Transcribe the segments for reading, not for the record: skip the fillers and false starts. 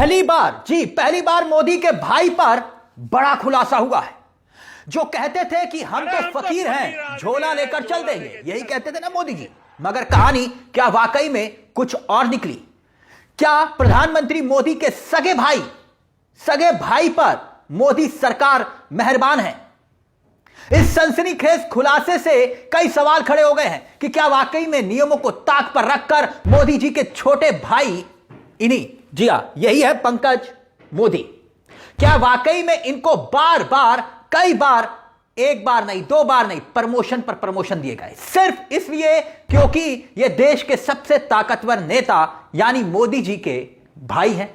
पहली बार मोदी के भाई पर बड़ा खुलासा हुआ है। जो कहते थे कि हम तो फकीर हैं, झोला लेकर चल देंगे, यही कहते थे ना मोदी जी, मगर कहानी क्या वाकई में कुछ और निकली। क्या प्रधानमंत्री मोदी के सगे भाई पर मोदी सरकार मेहरबान है? इस सनसनीखेज खुलासे से कई सवाल खड़े हो गए हैं कि क्या वाकई में नियमों को ताक पर रखकर मोदी जी के छोटे भाई, जी हां, यही है पंकज मोदी, क्या वाकई में इनको बार बार, कई बार, एक बार नहीं, दो बार नहीं, प्रमोशन पर प्रमोशन दिए गए सिर्फ इसलिए क्योंकि यह देश के सबसे ताकतवर नेता यानी मोदी जी के भाई हैं।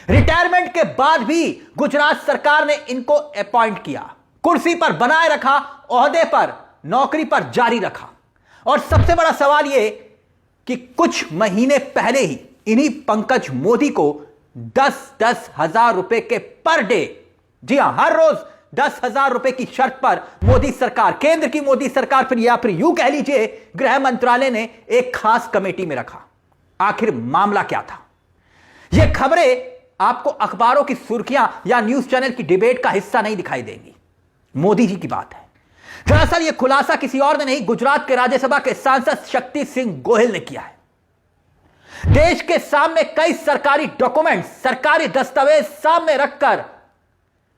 रिटायरमेंट के बाद भी गुजरात सरकार ने इनको अपॉइंट किया, कुर्सी पर बनाए रखा, ओहदे पर, नौकरी पर जारी रखा। और सबसे बड़ा सवाल यह कि कुछ महीने पहले ही इन्हीं पंकज मोदी को 10-10 हजार रुपए के पर डे, जी हां, हर रोज 10,000 रुपए की शर्त पर मोदी सरकार, केंद्र की मोदी सरकार, फिर यूं कह लीजिए गृह मंत्रालय ने एक खास कमेटी में रखा। आखिर मामला क्या था? यह खबरें आपको अखबारों की सुर्खियां या न्यूज चैनल की डिबेट का हिस्सा नहीं दिखाई देंगी। मोदी जी की बात है। दरअसल यह खुलासा किसी और ने नहीं, गुजरात के राज्यसभा के सांसद शक्ति सिंह गोहिल ने किया है। देश के सामने कई सरकारी डॉक्यूमेंट, सरकारी दस्तावेज सामने रखकर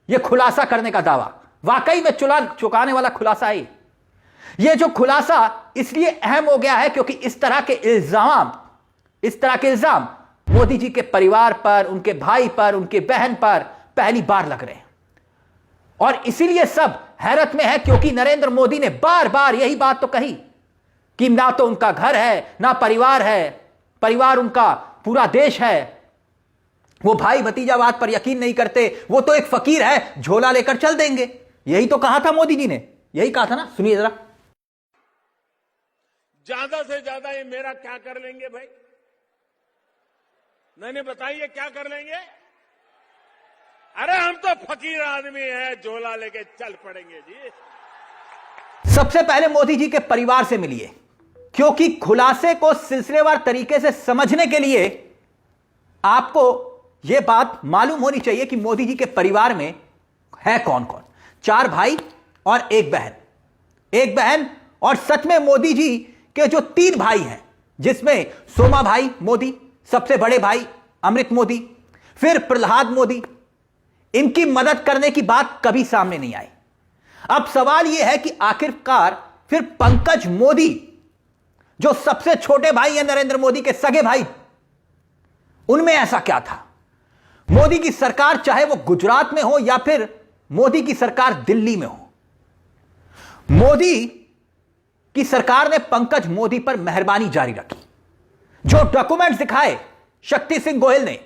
यह खुलासा करने का दावा, वाकई में चुकाने वाला खुलासा है। यह जो खुलासा इसलिए अहम हो गया है क्योंकि इस तरह के इल्जाम मोदी जी के परिवार पर, उनके भाई पर, उनके बहन पर पहली बार लग रहे हैं। और इसीलिए सब हैरत में है क्योंकि नरेंद्र मोदी ने बार बार यही बात तो कही कि ना तो उनका घर है, ना परिवार है, परिवार उनका पूरा देश है, वो भाई भतीजावाद पर यकीन नहीं करते, वो तो एक फकीर है, झोला लेकर चल देंगे। यही तो कहा था मोदी जी ने, यही कहा था ना। सुनिए जरा। ज्यादा से ज्यादा ये मेरा क्या कर लेंगे भाई? नहीं बताइए क्या कर लेंगे? अरे हम तो फकीर आदमी हैं, झोला लेके चल पड़ेंगे जी। सबसे पहले मोदी जी के परिवार से मिलिए, क्योंकि खुलासे को सिलसिलेवार तरीके से समझने के लिए आपको यह बात मालूम होनी चाहिए कि मोदी जी के परिवार में है कौन कौन। 4 भाई और एक बहन, और सच में मोदी जी के जो 3 भाई हैं, जिसमें सोमा भाई मोदी, सबसे बड़े भाई अमृत मोदी, फिर प्रहलाद मोदी, इनकी मदद करने की बात कभी सामने नहीं आई। अब सवाल यह है कि आखिरकार फिर पंकज मोदी, जो सबसे छोटे भाई हैं नरेंद्र मोदी के सगे भाई, उनमें ऐसा क्या था? मोदी की सरकार चाहे वो गुजरात में हो या फिर मोदी की सरकार दिल्ली में हो, मोदी की सरकार ने पंकज मोदी पर मेहरबानी जारी रखी। जो डॉक्यूमेंट्स दिखाए शक्ति सिंह गोहिल ने,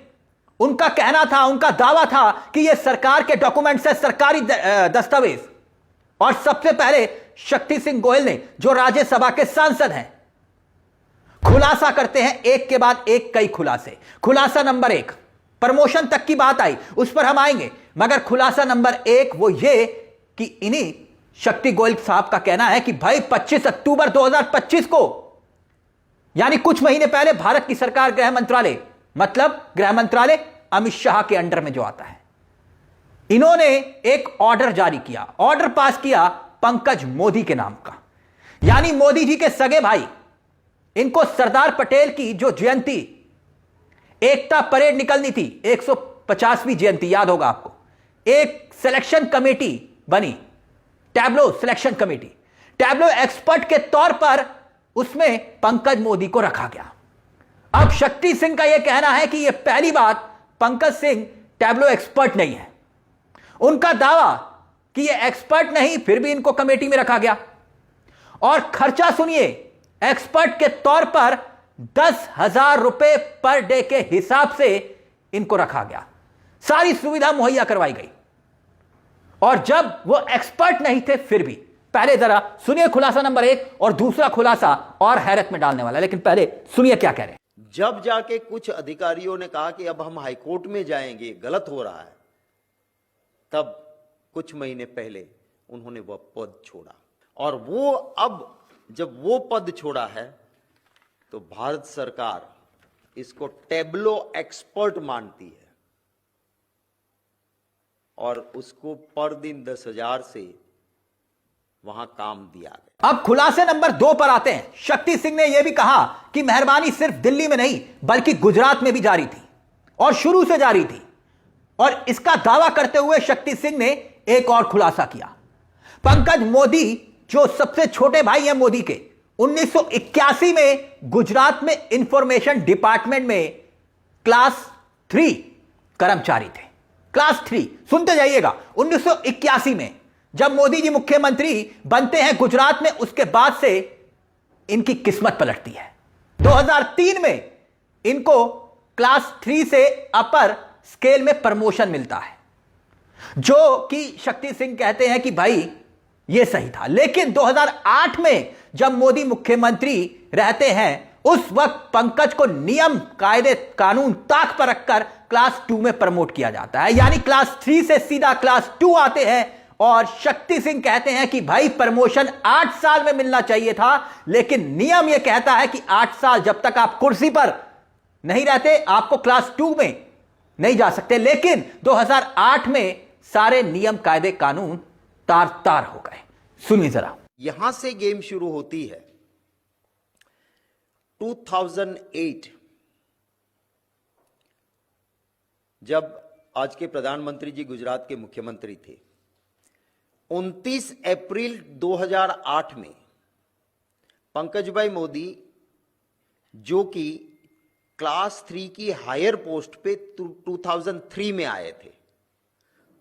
उनका कहना था, उनका दावा था कि यह सरकार के डॉक्यूमेंट्स है, सरकारी दस्तावेज। और सबसे पहले शक्ति सिंह गोहिल ने, जो राज्यसभा के सांसद हैं, खुलासा करते हैं एक के बाद एक कई खुलासे। खुलासा नंबर 1, प्रमोशन तक की बात आई, उस पर हम आएंगे, मगर खुलासा नंबर 1 वो ये कि इन्हीं शक्ति गोहिल साहब का कहना है कि भाई 25 अक्टूबर 2025 को, यानी कुछ महीने पहले, भारत की सरकार गृह मंत्रालय, मतलब गृह मंत्रालय अमित शाह के अंडर में जो आता है, इन्होंने एक ऑर्डर जारी किया, ऑर्डर पास किया पंकज मोदी के नाम का, यानी मोदी जी के सगे भाई। इनको सरदार पटेल की जो जयंती, एकता परेड निकलनी थी, 150वीं जयंती, याद होगा आपको, एक सिलेक्शन कमेटी बनी, tableau selection committee, tableau expert के तौर पर उसमें पंकज मोदी को रखा गया। अब शक्ति सिंह का यह कहना है कि यह पहली बात पंकज सिंह टैब्लो एक्सपर्ट नहीं है। उनका दावा कि यह एक्सपर्ट नहीं, फिर भी इनको कमेटी में रखा गया। और खर्चा सुनिए, एक्सपर्ट के तौर पर 10,000 रुपए पर डे के हिसाब से इनको रखा गया, सारी सुविधा मुहैया करवाई गई। और जब वो एक्सपर्ट नहीं थे फिर भी। पहले जरा सुनिए खुलासा नंबर 1, और दूसरा खुलासा और हैरत में डालने वाला, लेकिन पहले सुनिए क्या कह रहे हैं। जब जाके कुछ अधिकारियों ने कहा कि अब हम हाईकोर्ट में जाएंगे, गलत हो रहा है, तब कुछ महीने पहले उन्होंने वह पद छोड़ा। और वो अब जब वो पद छोड़ा है तो भारत सरकार इसको टैब्लो एक्सपर्ट मानती है। और उसको पर दिन 10,000 से वहां काम दिया गया। अब खुलासे नंबर 2 पर आते हैं। शक्ति सिंह ने यह भी कहा कि मेहरबानी सिर्फ दिल्ली में नहीं बल्कि गुजरात में भी जारी थी और शुरू से जारी थी। और इसका दावा करते हुए शक्ति सिंह ने एक और खुलासा किया। पंकज मोदी जो सबसे छोटे भाई हैं मोदी के, 1981 में गुजरात में इंफॉर्मेशन डिपार्टमेंट में क्लास 3 कर्मचारी थे। क्लास 3, सुनते जाइएगा। 1981 में जब मोदी जी मुख्यमंत्री बनते हैं गुजरात में, उसके बाद से इनकी किस्मत पलटती है। 2003 में इनको क्लास 3 से अपर स्केल में प्रमोशन मिलता है, जो कि शक्ति सिंह कहते हैं कि भाई यह सही था। लेकिन 2008 में जब मोदी मुख्यमंत्री रहते हैं, उस वक्त पंकज को नियम कायदे कानून ताक पर रखकर क्लास 2 में प्रमोट किया जाता है। यानी क्लास 3 से सीधा क्लास 2 आते हैं। और शक्ति सिंह कहते हैं कि भाई प्रमोशन 8 साल में मिलना चाहिए था, लेकिन नियम यह कहता है कि 8 साल जब तक आप कुर्सी पर नहीं रहते आपको क्लास 2 में नहीं जा सकते। लेकिन 2008 में सारे नियम कायदे कानून तार तार हो गए। सुनिए जरा। यहां से गेम शुरू होती है। 2008 जब आज के प्रधानमंत्री जी गुजरात के मुख्यमंत्री थे, 29 अप्रैल 2008 में पंकज भाई मोदी, जो कि क्लास 3 की हायर पोस्ट पे 2003 में आए थे,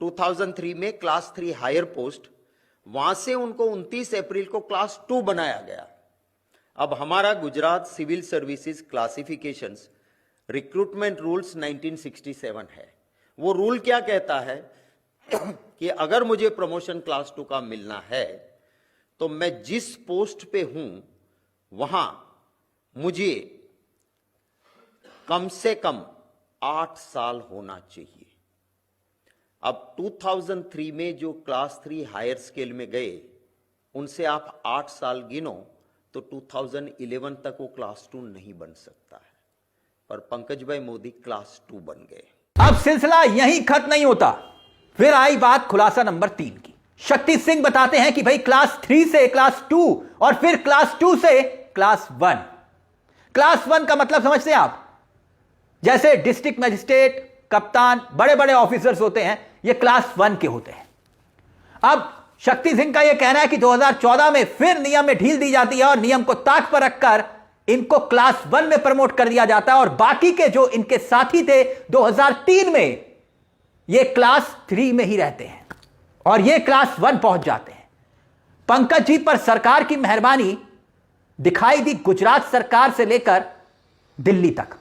2003 में क्लास 3 हायर पोस्ट, वहां से उनको 29 अप्रैल को क्लास 2 बनाया गया। अब हमारा Gujarat civil services classifications recruitment rules 1967 है। वो रूल क्या कहता है कि अगर मुझे प्रमोशन क्लास 2 का मिलना है तो मैं जिस पोस्ट पे हूं वहां मुझे कम से कम 8 साल होना चाहिए। अब 2003 में जो क्लास 3 हायर स्केल में गए, उनसे आप 8 साल गिनो तो 2011 तक वो क्लास 2 नहीं बन सकता है, पर पंकज भाई मोदी क्लास 2 बन गए। अब सिलसिला यहीं खत्म नहीं होता। फिर आई बात खुलासा नंबर 3 की। शक्ति सिंह बताते हैं कि भाई क्लास 3 से क्लास 2 और फिर क्लास 2 से क्लास 1। क्लास 1 का मतलब समझते हैं आप? जैसे डिस्ट्रिक्ट मजिस्ट्रेट, कप्तान, बड़े बड़े ऑफिसर्स होते हैं, ये क्लास 1 के होते हैं। अब शक्ति सिंह का यह कहना है कि 2014 में फिर नियम में ढील दी जाती है और नियम को ताक पर रखकर इनको क्लास 1 में प्रमोट कर दिया जाता है। और बाकी के जो इनके साथी थे 2003 में, ये क्लास 3 में ही रहते हैं और ये क्लास 1 पहुंच जाते हैं। पंकज जी पर सरकार की मेहरबानी दिखाई दी गुजरात सरकार से लेकर दिल्ली तक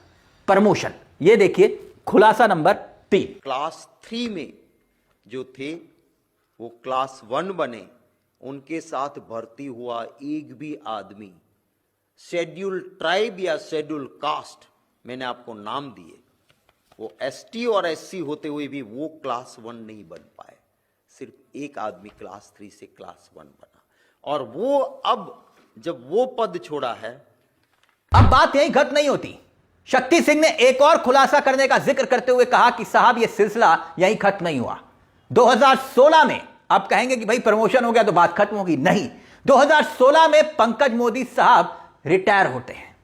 प्रमोशन। ये देखिए खुलासा नंबर 3। क्लास 3 में जो थे वो क्लास 1 बने, उनके साथ भर्ती हुआ एक भी आदमी शेड्यूल ट्राइब या शेड्यूल कास्ट, मैंने आपको नाम दिए, वो एसटी और एससी होते हुए भी वो क्लास 1 नहीं बन पाए। सिर्फ एक आदमी क्लास 3 से क्लास 1 बना, और वो अब जब वो पद छोड़ा है। अब बात यही खत्म नहीं होती। शक्ति सिंह ने एक और खुलासा करने का जिक्र करते हुए कहा कि साहब ये सिलसिला यही खत्म नहीं हुआ। 2016 में, आप कहेंगे कि भाई प्रमोशन हो गया तो बात खत्म होगी, नहीं। 2016 में पंकज मोदी साहब रिटायर होते हैं।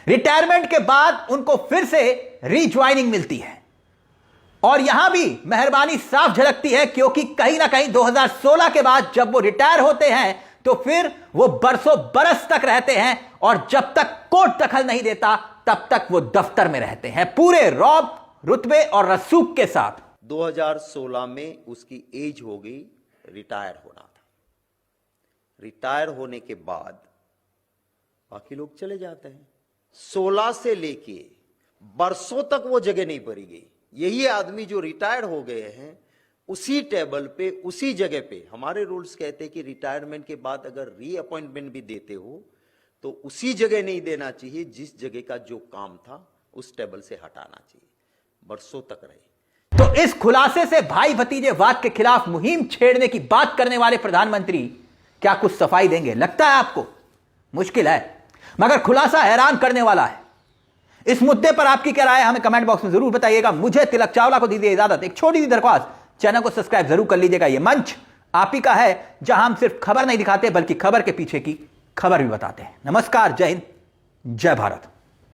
रिटायरमेंट के बाद उनको फिर से रीज्वाइनिंग मिलती है और यहां भी मेहरबानी साफ झलकती है, क्योंकि कहीं ना कहीं 2016 के बाद जब वो रिटायर होते हैं तो फिर वो बरसों बरस तक रहते हैं और जब तक कोर्ट दखल नहीं देता तब तक वो दफ्तर में रहते हैं पूरे रौब, रुतबे और रसूख के साथ। 2016 में उसकी एज हो गई, रिटायर होना था। रिटायर होने के बाद बाकी लोग चले जाते हैं। 16 से लेके बरसों तक वो जगह नहीं भरी गई। यही आदमी जो रिटायर हो गए हैं, उसी टेबल पे, उसी जगह पे, हमारे रूल्स कहते हैं कि रिटायरमेंट के बाद अगर रीअपॉइंटमेंट भी देते हो तो उसी जगह नहीं देना चाहिए जिस जगह का जो काम था, उस टेबल से हटाना चाहिए। बरसों तक रहे। तो इस खुलासे से भाई भतीजेवाद के खिलाफ मुहिम छेड़ने की बात करने वाले प्रधानमंत्री क्या कुछ सफाई देंगे? लगता है आपको? मुश्किल है, मगर खुलासा हैरान करने वाला है। इस मुद्दे पर आपकी क्या राय है, हमें कमेंट बॉक्स में जरूर बताइएगा। मुझे तिलक चावला को दीजिए इजाजत। एक छोटी सी दरख्वास्त, चैनल को सब्सक्राइब जरूर कर लीजिएगा। यह मंच आप ही का है, जहां हम सिर्फ खबर नहीं दिखाते बल्कि खबर के पीछे की खबर भी बताते हैं। नमस्कार, जय हिंद, जय भारत।